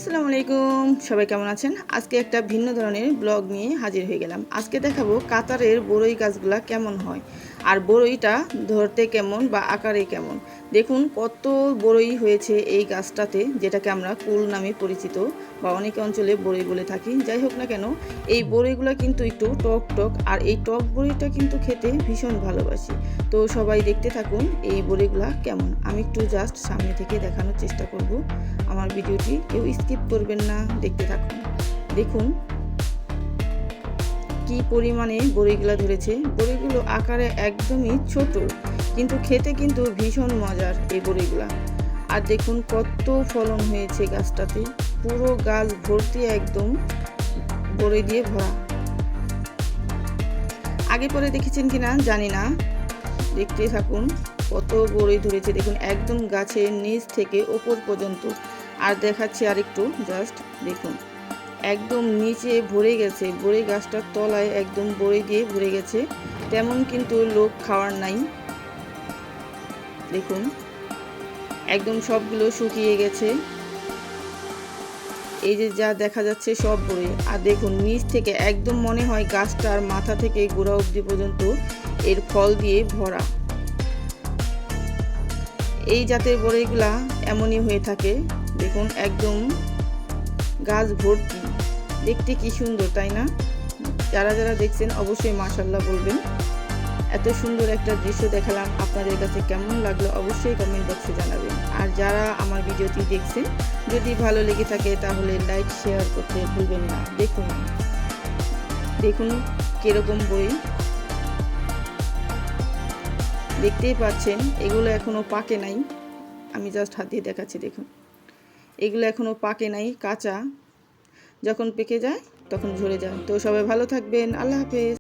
আসসালামু আলাইকুম, সবাই কেমন আছেন? আজকে একটা ভিন্ন ধরনের ব্লগ নিয়ে হাজির হয়ে গেলাম। আজকে দেখাবো কাতারের বড়ই গাছগুলা কেমন হয় আর বড়ইটা ধরতে কেমন বা আকারে কেমন। দেখুন কত বড়ই হয়েছে এই গাছটাতে, যেটাকে আমরা কুল নামে পরিচিত বা অনেক অঞ্চলে বড়ই বলে থাকি। যাই হোক না কেন, এই বড়ইগুলো কিন্তু একটু টক টক, আর এই টক বড়ইটা কিন্তু খেতে ভীষণ ভালোবাসি। তো সবাই দেখতে থাকুন এই বড়িগুলা কেমন। আমি একটু জাস্ট সামনে থেকে দেখানোর চেষ্টা করব। আমার ভিডিওটি কেউ স্কিপ করবেন না, দেখতে থাকুন। দেখুন কি পরিমাণে বড়িগুলা ধরেছে। বড়িগুলো আকারে একদমই ছোট, কিন্তু খেতে কিন্তু ভীষণ মজার এই বড়িগুলা। আর দেখুন কত ফলন হয়েছে গাছটাতে, পুরো গাছ ভর্তি একদম বড়ি দিয়ে ভরা। আগে পরে দেখেছেন কিনা জানি না, দেখতে থাকুন কত বড়ই ধরেছে। দেখুন একদম গাছের নিচ থেকে ওপর পর্যন্ত। আর দেখাচ্ছি আরেকটু, জাস্ট দেখুন একদম নিচে ভরে গেছে, বড়ই গাছটার তলায় একদম বড়ি দিয়ে ভরে গেছে। তেমন কিন্তু লোক খাওয়ার নাই। দেখুন একদম সবগুলো শুকিয়ে গেছে। এই যে যা দেখা যাচ্ছে সব বড়ি। আর দেখুন নিচ থেকে একদম মনে হয় গাছটার মাথা থেকে গোড়া অবধি পর্যন্ত এর ফল দিয়ে ভরা। এই জাতের বড়িগুলা এমনই হয়ে থাকে। দেখুন একদম গাছ ভর্তি, দেখতে কি সুন্দর, তাই না? যারা যারা দেখছেন অবশ্যই মাশাআল্লাহ বলবেন। এত সুন্দর একটা দৃশ্য দেখালাম, আপনাদের কাছে কেমন লাগলো অবশ্যই কমেন্ট বক্সে জানাবেন। আর যারা আমার ভিডিওটি দেখছেন, যদি ভালো লেগে থাকে তাহলে লাইক শেয়ার করতে ভুলবেন না। দেখুন দেখুন কিরকম বই, দেখতেই পাচ্ছেন এগুলো এখনো পাকে নাই। আমি জাস্ট হাত দিয়ে দেখাচ্ছি। দেখুন এগুলো এখনো পাকে নাই, কাঁচা। যখন পেকে যায় তখন ঝরে যায়। তো সবাই ভালো থাকবেন, আল্লাহ হাফেজ।